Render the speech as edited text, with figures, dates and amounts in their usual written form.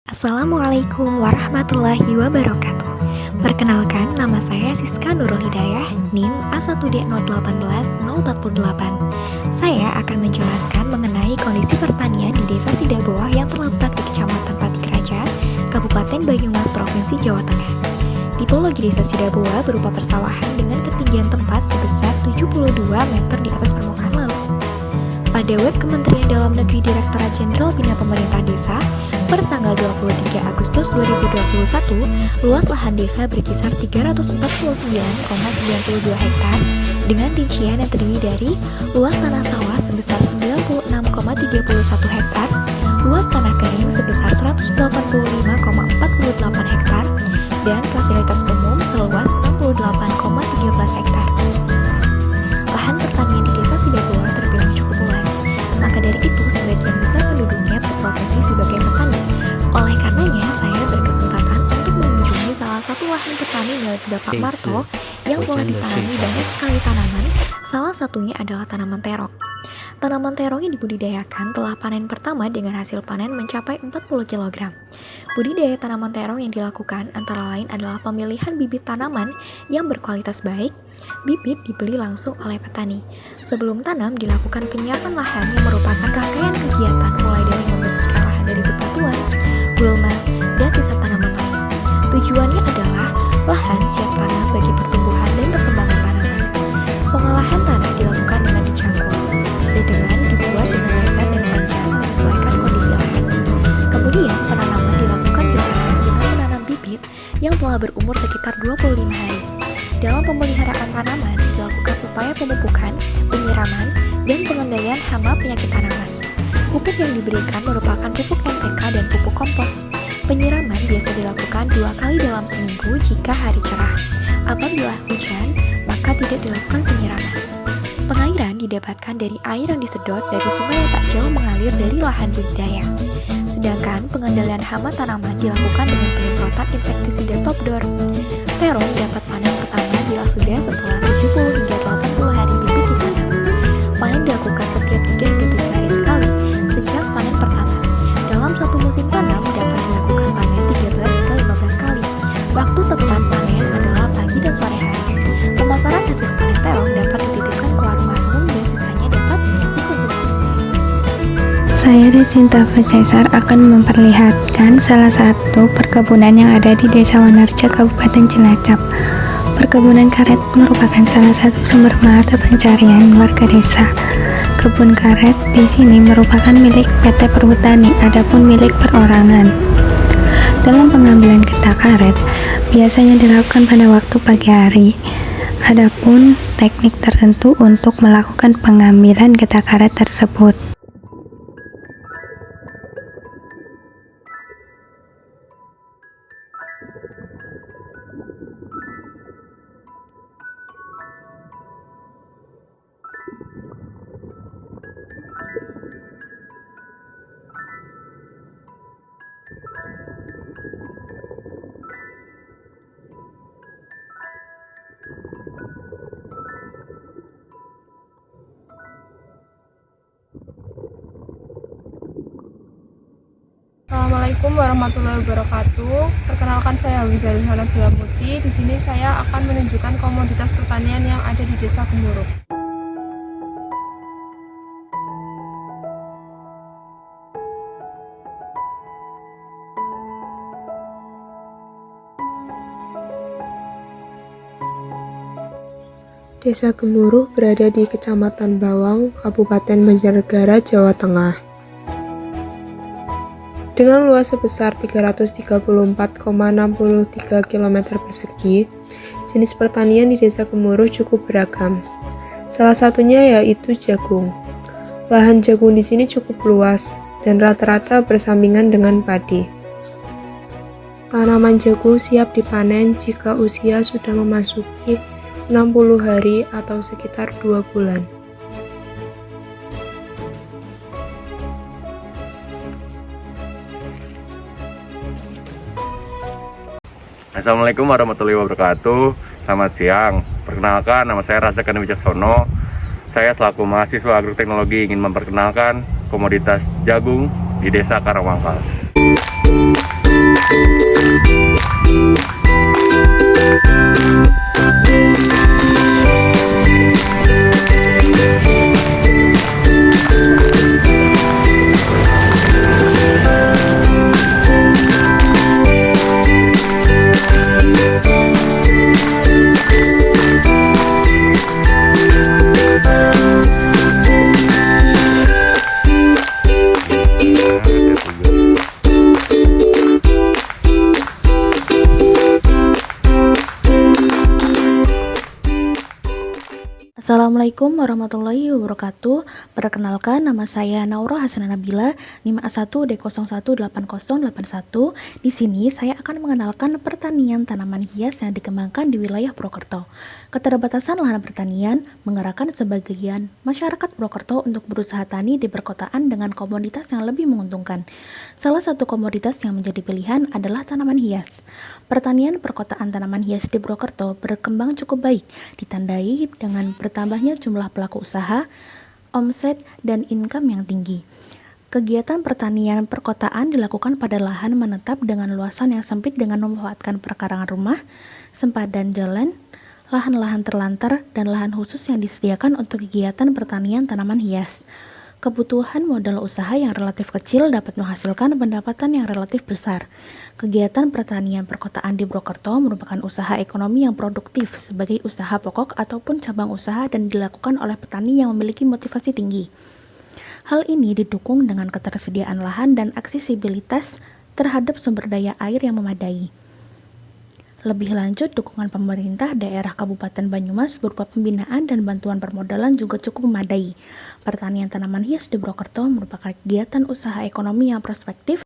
Assalamualaikum warahmatullahi wabarakatuh. Perkenalkan, nama saya Siska Nurul Hidayah, NIM A1D018-048. Saya akan menjelaskan mengenai kondisi pertanian di Desa Sidabowah yang terletak di Kecamatan Patikaraja, Kabupaten Banyumas, Provinsi Jawa Tengah. Tipologi Desa Sidabowah berupa persawahan dengan ketinggian tempat sebesar 72 meter di atas permukaan laut. Pada web Kementerian Dalam Negeri Direktorat Jenderal Bina Pemerintah Desa, per tanggal 23 Agustus 2021, luas lahan desa berkisar 349,92 hektar dengan rincian yang terdiri dari luas tanah sawah sebesar 96,31 hektar, luas tanah kering sebesar 185,48 hektar, dan fasilitas umum seluas 68,13 hektar. Lahan pertanian di Desa Sidabowah terbilang cukup luas, maka dari itu sebagian besar penduduknya berprofesi sebagai petani. Oleh karenanya, saya berkesempatan untuk mengunjungi salah satu lahan petani milik Bapak Marto yang telah ditanami banyak sekali tanaman, salah satunya adalah tanaman terong. Tanaman terong yang dibudidayakan telah panen pertama dengan hasil panen mencapai 40 kg. Budidaya tanaman terong yang dilakukan antara lain adalah pemilihan bibit tanaman yang berkualitas baik. Bibit dibeli langsung oleh petani. Sebelum tanam dilakukan penyiapan lahan yang merupakan rangkaian kegiatan mulai dari membersihkan lahan dari bebatuan, gulma, dan sisa tanaman lain. Tujuannya adalah lahan siap tanam bagi pertumbuhan dan perkembangan tanaman. Pengolahan tanah dilakukan dengan dicangkul. Bedengan dibuat dengan lebar dan panjang menyesuaikan kondisi lahan. Kemudian penanaman dilakukan di lahan dengan menanam bibit yang telah berumur sekitar 25 hari. Dalam pemeliharaan tanaman dilakukan upaya pemupukan, penyiraman, dan pengendalian hama penyakit tanaman. Pupuk yang diberikan merupakan pupuk NPK dan pupuk kompos. Penyiraman biasa dilakukan 2 kali dalam seminggu jika hari cerah. Apabila hujan, maka tidak dilakukan penyiraman. Pengairan didapatkan dari air yang disedot dari sungai yang tak jauh mengalir dari lahan budidaya. Sedangkan pengendalian hama tanaman dilakukan dengan penyemprotan insektisida Topdor. Terong dapat panen pertama bila sudah setelah 70 hingga 80 hari bibit ditanam. Panen dilakukan setiap 3 hingga 7 hari sekali sejak panen pertama. Dalam satu musim tanam dapat dilakukan panen 13 hingga 15 kali. Waktu tepat panen adalah pagi dan sore hari. Pemasaran hasil panen terong dapat dititipkan ke warung umum dan sisanya dapat dikonsumsi sendiri. Saya Desinta Fajaisar akan memperlihatkan salah satu perkebunan yang ada di Desa Wanarja, Kabupaten Cilacap. Perkebunan karet merupakan salah satu sumber mata pencarian warga desa. Kebun karet di sini merupakan milik PT Perhutani, adapun milik perorangan. Dalam pengambilan getah karet biasanya dilakukan pada waktu pagi hari. Adapun teknik tertentu untuk melakukan pengambilan getah karet tersebut. Assalamualaikum warahmatullahi wabarakatuh. Perkenalkan, saya Wizari Hanabila Putri. Di sini saya akan menunjukkan komoditas pertanian yang ada di Desa Gemuruh. Desa Gemuruh berada di Kecamatan Bawang, Kabupaten Banjarnegara, Jawa Tengah. Dengan luas sebesar 334,63 km persegi, jenis pertanian di Desa Gemuruh cukup beragam. Salah satunya yaitu jagung. Lahan jagung di sini cukup luas dan rata-rata bersampingan dengan padi. Tanaman jagung siap dipanen jika usia sudah memasuki 60 hari atau sekitar 2 bulan. Assalamualaikum warahmatullahi wabarakatuh. Selamat siang. Perkenalkan, nama saya Razakan Wicaksono. Saya selaku mahasiswa agroteknologi ingin memperkenalkan komoditas jagung di Desa Karangwangkal. Assalamualaikum warahmatullahi wabarakatuh. Perkenalkan, nama saya Naura Hasanah Nabila, NIM A1 D018081. Di sini saya akan mengenalkan pertanian tanaman hias yang dikembangkan di wilayah Purwokerto. Keterbatasan lahan pertanian mengarahkan sebagian masyarakat Purwokerto untuk berusaha tani di perkotaan dengan komoditas yang lebih menguntungkan. Salah satu komoditas yang menjadi pilihan adalah tanaman hias. Pertanian perkotaan tanaman hias di Purwokerto berkembang cukup baik, ditandai dengan bertambahnya jumlah pelaku usaha, omset, dan income yang tinggi. Kegiatan pertanian perkotaan dilakukan pada lahan menetap dengan luasan yang sempit dengan memanfaatkan perkarangan rumah, sempadan jalan, lahan-lahan terlantar, dan lahan khusus yang disediakan untuk kegiatan pertanian tanaman hias. Kebutuhan modal usaha yang relatif kecil dapat menghasilkan pendapatan yang relatif besar. Kegiatan pertanian perkotaan di Purwokerto merupakan usaha ekonomi yang produktif sebagai usaha pokok ataupun cabang usaha dan dilakukan oleh petani yang memiliki motivasi tinggi. Hal ini didukung dengan ketersediaan lahan dan aksesibilitas terhadap sumber daya air yang memadai. Lebih lanjut, dukungan pemerintah daerah Kabupaten Banyumas berupa pembinaan dan bantuan permodalan juga cukup memadai. Pertanian tanaman hias di Purwokerto merupakan kegiatan usaha ekonomi yang prospektif